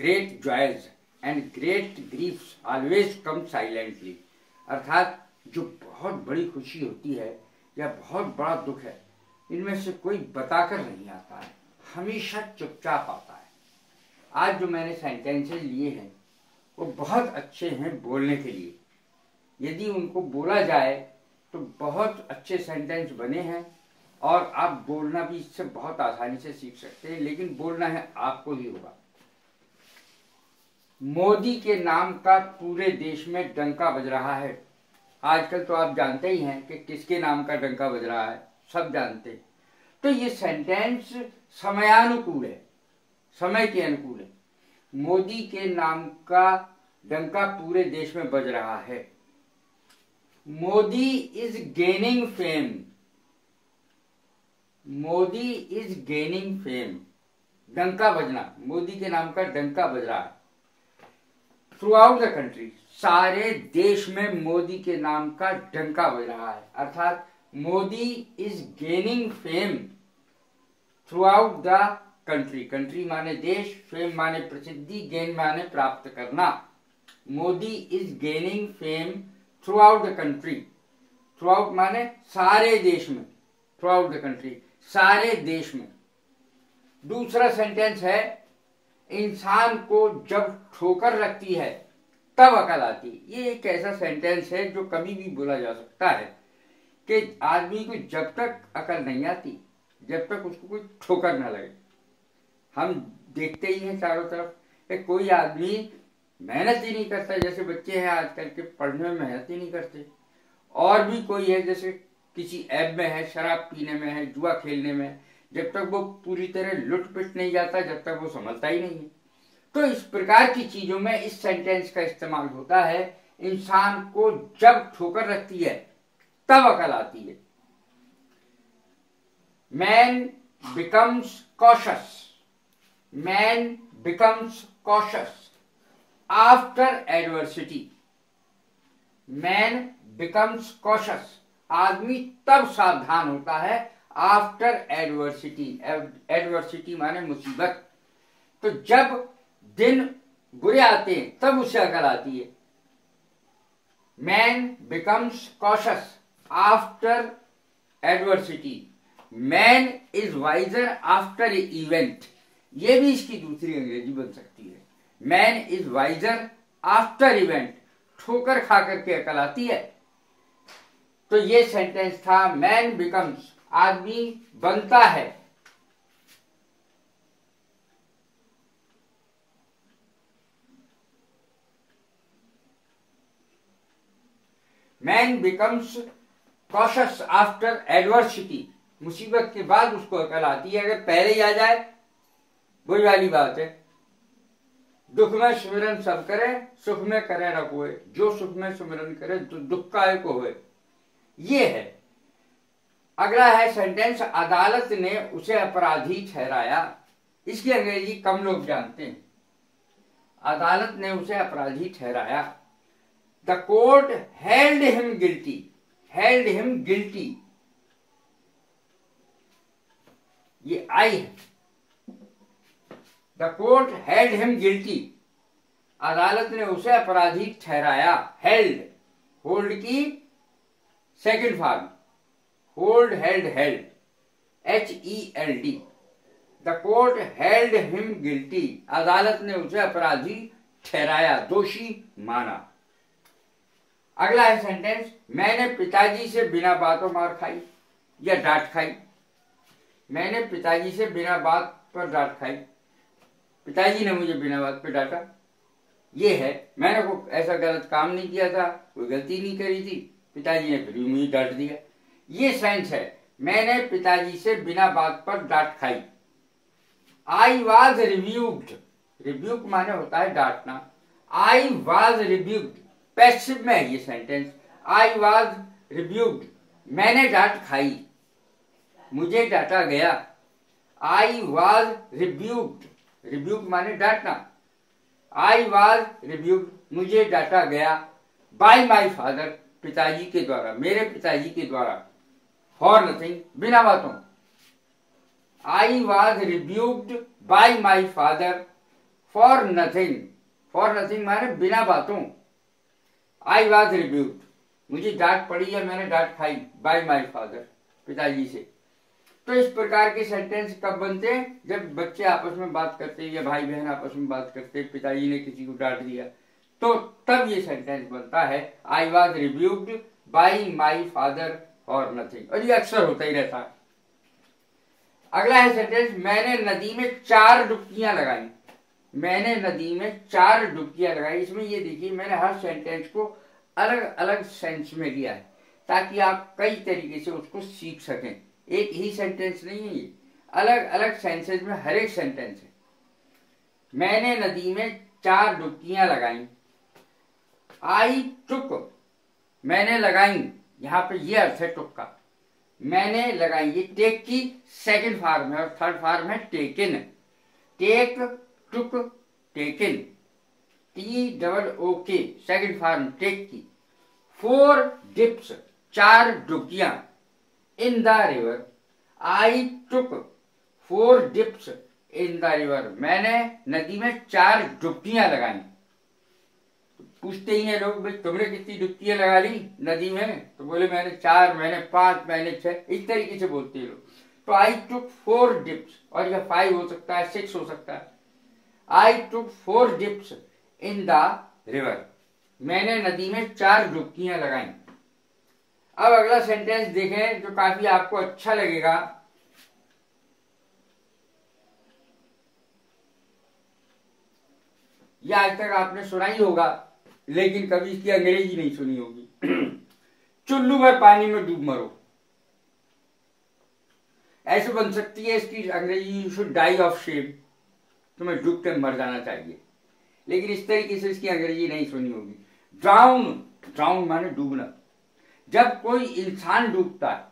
Great joys and great griefs always come silently. अर्थात जो बहुत बड़ी खुशी होती है या बहुत बड़ा दुख है, इनमें से कोई बताकर नहीं आता है, हमेशा चुपचाप आता है। आज जो मैंने सेंटेंसेस लिए हैं वो बहुत अच्छे हैं बोलने के लिए। यदि उनको बोला जाए तो बहुत अच्छे सेंटेंस बने हैं और आप बोलना भी इससे बहुत आसानी से सीख सकते हैं, लेकिन बोलना है आपको ही होगा। मोदी के नाम का पूरे देश में डंका बज रहा है। आजकल तो आप जानते ही हैं कि किसके नाम का डंका बज रहा है, सब जानते हैं। तो ये सेंटेंस समयानुकूल है, समय के अनुकूल है। मोदी के नाम का डंका पूरे देश में बज रहा है। Modi is gaining fame. Modi is gaining fame, डंका बजना, मोदी के नाम का डंका बज रहा है। थ्रू आउट द कंट्री, सारे देश में मोदी के नाम का डंका बज रहा है। अर्थात Modi is gaining fame through out the country. Country माने देश, फेम माने प्रसिद्धि, गेन माने प्राप्त करना। Modi is gaining fame through out the country. Through out माने सारे देश में, थ्रू आउट द कंट्री, सारे देश में। दूसरा सेंटेंस है, इंसान को जब ठोकर लगती है तब अकल आती है। ये एक ऐसा सेंटेंस है जो कभी भी बोला जा सकता है कि आदमी को जब तक अकल नहीं आती, जब तक उसको कोई ठोकर ना लगे। हम देखते ही हैं चारों तरफ कि कोई आदमी मेहनत ही नहीं करता। जैसे बच्चे हैं आजकल के, पढ़ने में मेहनत ही नहीं करते। और भी कोई है जैसे किसी ऐब में है, शराब पीने में है, जुआ खेलने में, जब तक वो पूरी तरह लुट पिट नहीं जाता, जब तक वो समझता ही नहीं है। तो इस प्रकार की चीजों में इस सेंटेंस का इस्तेमाल होता है। इंसान को जब ठोकर लगती है तब अकल आती है। Man becomes cautious. Man becomes cautious after adversity. Man becomes cautious, आदमी तब सावधान होता है आफ्टर एडवर्सिटी। एडवर्सिटी माने मुसीबत। तो जब दिन बुरे आते हैं तब उसे अकल आती है। Man becomes cautious after adversity. Man is wiser after a event. ये भी इसकी दूसरी अंग्रेजी बन सकती है। Man is wiser after event, ठोकर खा करके अकल आती है। तो ये सेंटेंस था, मैन बिकम्स, आदमी बनता है। Man becomes cautious after adversity. मुसीबत के बाद उसको अकल आती है। अगर पहले ही आ जाए वही वाली बात है, दुख में सुमिरन सब करे, सुख में करे न कोई। जो सुख में सुमिरन करे तो दुख का को होए। ये है। अगला है सेंटेंस, अदालत ने उसे अपराधी ठहराया। इसकी अंग्रेजी कम लोग जानते हैं। अदालत ने उसे अपराधी ठहराया। The court held him guilty. Held him guilty, ये आई है। The court held him guilty, अदालत ने उसे अपराधी ठहराया। हेल्ड, होल्ड की second form, hold, held, held, HELD। The court held him guilty, अदालत ने उसे अपराधी ठहराया, दोषी माना। अगला है सेंटेंस, मैंने पिताजी से बिना बातों मार खाई या डांट खाई। मैंने पिताजी से बिना बात पर डांट खाई। पिताजी ने मुझे बिना बात पे डांटा। ये है, मैंने कोई ऐसा गलत काम नहीं किया था, कोई गलती नहीं करी थी, पिताजी ने फिर भी मुझे डांट दिया। ये सेंस है, मैंने पिताजी से बिना बात पर डांट खाई। आई वॉज रिव्यूक्ड। रिव्यूक माने होता है डांटना। आई वॉज रिव्यूक्ड, पैसिव में है ये सेंटेंस। आई वॉज रिव्यूक्ड, मैंने डांट खाई, मुझे डांटा गया। आई वॉज रिव्यूक्ड, रिव्यूक माने डांटना। आई वॉज रिव्यूक्ड, मुझे डांटा गया। बाय माई फादर, पिताजी के द्वारा, मेरे पिताजी के द्वारा। फॉर नथिंग, बिना बातों। I was rebuked by my father for nothing, for nothing माने बिना बातों। आई वॉज रिब्यूक्ड, मुझे डांट पड़ी या मैंने डांट खाई, बाय माई फादर, पिताजी से। तो इस प्रकार के सेंटेंस कब बनते हैं? जब बच्चे आपस में बात करते हैं या भाई बहन आपस में बात करते हैं, पिताजी ने किसी को डांट दिया, तो तब ये सेंटेंस बनता है, I was rebuked bye my father for nothing. और ये अक्सर होता ही रहता है। अगला है सेंटेंस, मैंने नदी में 4 डुबकियां लगाई। मैंने नदी में 4 डुबकियां लगाई। इसमें ये देखिए, मैंने हर सेंटेंस को अलग अलग सेंस में लिया है ताकि आप कई तरीके से उसको सीख सकें। एक ही सेंटेंस नहीं है ये, अलग अलग सेंसेस में हर एक सेंटेंस है। मैंने नदी में 4 डुबकियां लगाई। आई टुक, मैंने लगाई, यहां पे ये अर्थ है टुक का। मैंने लगाई, ये टेक की सेकंड फॉर्म है और थर्ड फॉर्म है taken. Take, took, taken, TOOK second form take की। 4 डिप्स, 4 डुबकियां। In the river, I took 4 dips in the river, मैंने नदी में 4 डुबकियां लगाई। पूछते ही हैं लोग, भाई तुमने कितनी डुबकियां लगा ली नदी में? तो बोले मैंने 4, मैंने 5, मैंने 6, इस तरीके से बोलते हैं लोग। तो आई टुक 4 डिप्स, और यह 5 हो सकता है, 6 हो सकता है। आई took 4 dips in the river, मैंने नदी में 4 डुबकियां लगाई। अब अगला सेंटेंस देखें जो काफी आपको अच्छा लगेगा। यह आज तक आपने सुना ही होगा लेकिन कभी इसकी अंग्रेजी नहीं सुनी होगी। चुल्लू भर पानी में डूब मरो, ऐसे बन सकती है इसकी अंग्रेजी, you should die of shame, तुम्हें डूब कर मर जाना चाहिए। लेकिन इस तरीके से इसकी अंग्रेजी नहीं सुनी होगी। ड्राउन, ड्राउन माने डूबना। जब कोई इंसान डूबता है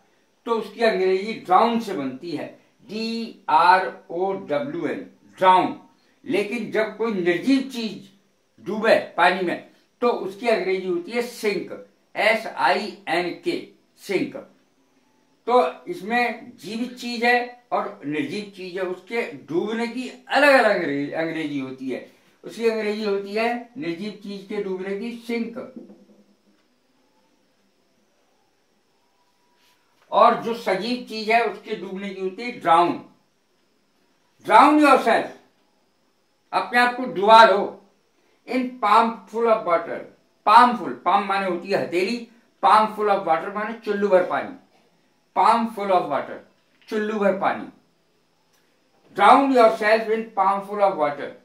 तो उसकी अंग्रेजी ड्राउन से बनती है, DROWN, ड्राउन। लेकिन जब कोई निर्जीव चीज डूबे पानी में तो उसकी अंग्रेजी होती है सिंक, SINK, सिंक। तो इसमें जीवित चीज है और निर्जीव चीज है, उसके डूबने की अलग अलग अंग्रेजी होती है। उसकी अंग्रेजी होती है निर्जीव चीज के डूबने की सिंक, और जो सजीव चीज है उसके डूबने की होती है ड्राउन। ड्राउन योरसेल्फ, अपने आप को डुबा लो, in palm full of water. Palm full, palm माने होती है हथेली, पाम फुल ऑफ वाटर माने चुल्लू भर पानी। पाम फुल ऑफ वाटर, चुल्लू भर पानी। Drown yourself in palm full of water,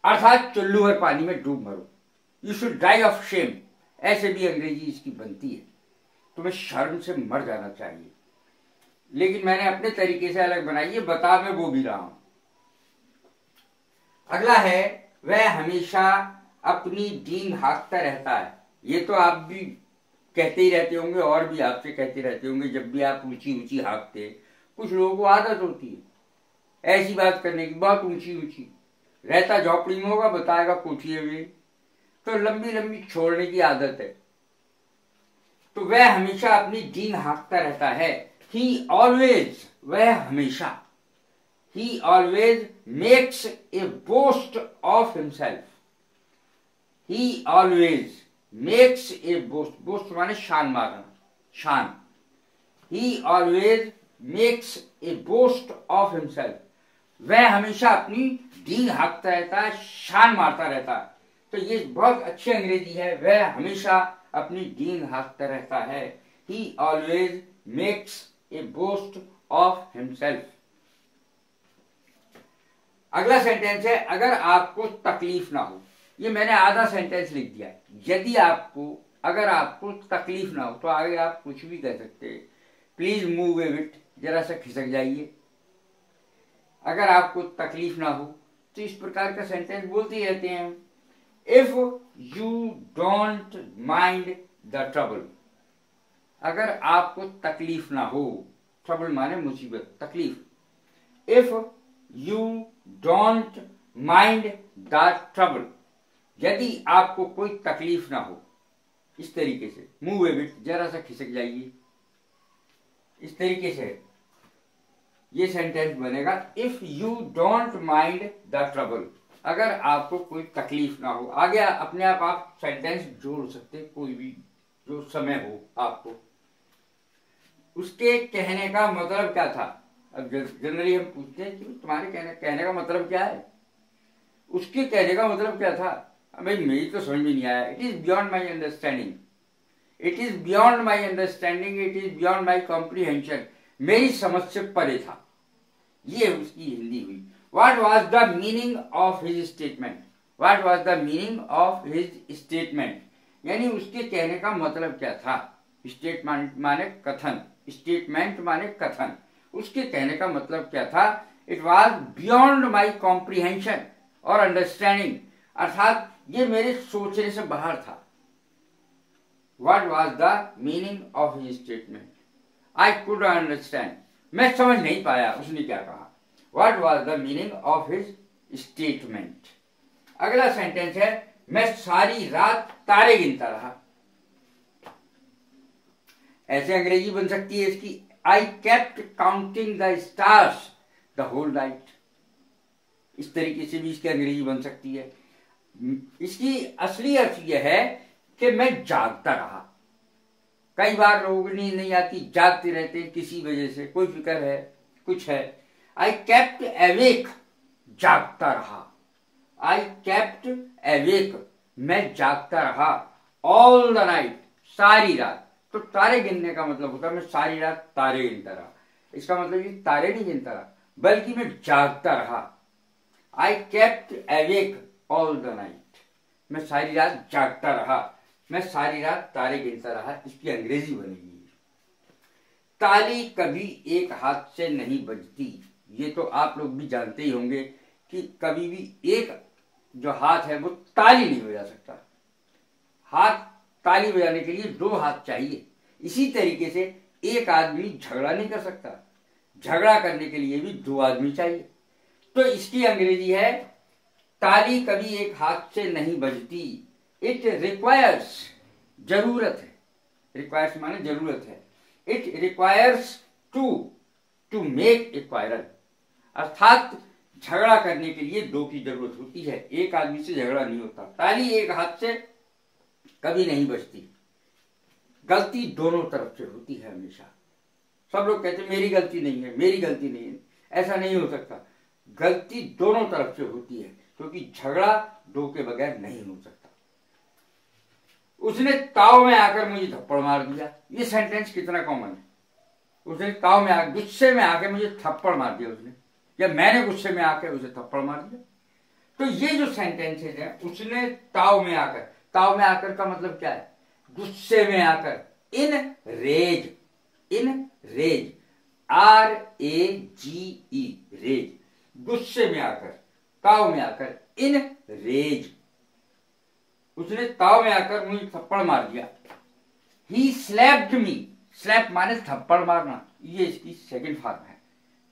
अर्थात चुल्लू भर पानी में डूब मरो। You should die of shame, ऐसे भी अंग्रेजी इसकी बनती है, तुम्हें शर्म से मर जाना चाहिए। लेकिन मैंने अपने तरीके से अलग बनाई है, बता मैं वो भी रहा हूं। अगला है, वह हमेशा अपनी डींग हाँकता रहता है। ये तो आप भी कहते ही रहते होंगे और भी आपसे कहते रहते होंगे जब भी आप ऊंची ऊंची हाँकते। कुछ लोगों को आदत होती है ऐसी बात करने की, बहुत ऊंची ऊंची। रहता झोपड़ी में होगा, बताएगा कोठिए में, तो लंबी लंबी छोड़ने की आदत है। तो वह हमेशा अपनी डींग हाँकता रहता है। ही ऑलवेज, वह हमेशा, ही always makes a boast of himself. He always makes a boast, boast माने शान मारना, शान। ही always makes a boast of himself, वह हमेशा अपनी डींग हाँकता रहता है, शान मारता रहता है। तो ये बहुत अच्छी अंग्रेजी है, वह हमेशा अपनी डींग हाँकता रहता है। ही always makes a boast of himself. अगला सेंटेंस है, अगर आपको तकलीफ ना हो। ये मैंने आधा सेंटेंस लिख दिया है। यदि आपको, अगर आपको तकलीफ ना हो, तो आगे आप कुछ भी कह सकते हैं। प्लीज मूव ए बिट, जरा सा खिसक जाइए। अगर आपको तकलीफ ना हो तो इस प्रकार का सेंटेंस बोलते ही रहते हैं। If you don't mind the trouble, अगर आपको तकलीफ ना हो, ट्रबल माने मुसीबत, तकलीफ। If you don't mind the trouble, यदि आपको कोई तकलीफ ना हो, इस तरीके से। मूव ए बिट, जरा सा खिसक जाइए, इस तरीके से। ये सेंटेंस बनेगा if you don't mind the trouble, अगर आपको कोई तकलीफ ना हो। आगे अपने आप सेंटेंस जोड़ सकते हैं, कोई भी जो समय हो आपको। उसके कहने का मतलब क्या था? अब जनरली हम पूछते हैं कि तुम्हारे कहने का मतलब क्या है। उसके कहने का मतलब क्या था? भाई मेरी तो समझ में नहीं आया। It is beyond my understanding, it is beyond my understanding, it is beyond my comprehension, मेरी समझ से परे था। ये उसकी हिंदी हुई। What was the meaning of his statement? What was the meaning of his statement? यानी उसके कहने का मतलब क्या था? स्टेटमेंट माने कथन, स्टेटमेंट माने कथन। उसके कहने का मतलब क्या था? It was beyond my comprehension और अंडरस्टैंडिंग, अर्थात ये मेरे सोचने से बाहर था। What was the meaning of his statement? I could understand. मैं समझ नहीं पाया उसने क्या कहा। What was the meaning of his statement? अगला सेंटेंस है मैं सारी रात तारे गिनता रहा। ऐसे अंग्रेजी बन सकती है इसकी, I kept counting the stars the whole night। इस तरीके से भी इसकी अंग्रेजी बन सकती है। इसकी असली अर्थ यह है कि मैं जागता रहा। कई बार लोगों को नींद नहीं आती, जागते रहते हैं किसी वजह से, कोई फिक्र है, कुछ है। I kept awake, जागता रहा। I kept awake, मैं जागता रहा। All the night, सारी रात। तो तारे गिनने का मतलब होता है मैं सारी रात तारे गिनता रहा। इसका मतलब ये तारे नहीं गिनता रहा, बल्कि मैं जागता रहा। I kept awake all the night, मैं सारी रात जागता रहा, मैं सारी रात तारे गिनता रहा। इसकी अंग्रेजी बनेगी ताली कभी एक हाथ से नहीं बजती। ये तो आप लोग भी जानते ही होंगे कि कभी भी एक जो हाथ है वो ताली नहीं बजा सकता। हाथ ताली बजाने के लिए दो हाथ चाहिए। इसी तरीके से एक आदमी झगड़ा नहीं कर सकता, झगड़ा करने के लिए भी दो आदमी चाहिए। तो इसकी अंग्रेजी है ताली कभी एक हाथ से नहीं बजती। इट रिक्वायर्स, जरूरत है, रिक्वायर्स माने जरूरत है। It requires to make a quarrel, अर्थात झगड़ा करने के लिए दो की जरूरत होती है, एक आदमी से झगड़ा नहीं होता। ताली एक हाथ से कभी नहीं बजती। गलती दोनों तरफ से होती है हमेशा। सब लोग कहते हैं मेरी गलती नहीं है, मेरी गलती नहीं है। ऐसा नहीं हो सकता, गलती दोनों तरफ से होती है, क्योंकि झगड़ा दो के बगैर नहीं हो सकता। उसने ताव में आकर मुझे थप्पड़ मार दिया। ये सेंटेंस कितना कॉमन है। उसने ताव में आकर, गुस्से में आकर मुझे थप्पड़ मार दिया उसने, या मैंने गुस्से में आकर उसे थप्पड़ मार दिया। तो ये जो सेंटेंसेज है, उसने ताव में आकर का मतलब क्या है? गुस्से में आकर, इन रेज, RAGE, रेज, गुस्से में आकर, ताव में आकर, इन रेज, उसने ताव में आकर मुझे थप्पड़ मार दिया। ही स्लैप्ड मी, स्लैप माने थप्पड़ मारना, ये इसकी सेकंड फॉर्म है।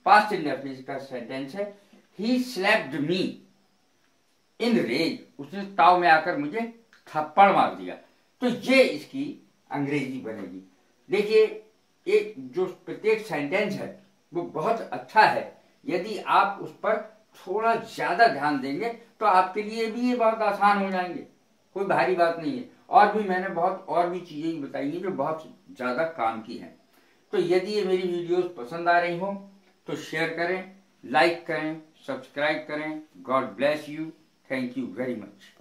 पास्ट इंडेफिनिट का सेंटेंस है ही स्लैप्ड मी इन रेज, उसने ताव में आकर मुझे थप्पड़ मार दिया। तो ये इसकी अंग्रेजी बनेगी। देखिए एक जो प्रत्येक सेंटेंस है वो बहुत अच्छा है। यदि आप उस पर थोड़ा ज्यादा ध्यान देंगे तो आपके लिए भी ये बहुत आसान हो जाएंगे, कोई भारी बात नहीं है। और भी मैंने बहुत और भी चीजें बताई हैं जो बहुत ज्यादा काम की हैं। तो यदि ये मेरी वीडियोस पसंद आ रही हो तो शेयर करें, लाइक करें, सब्सक्राइब करें। God bless you, thank you very much.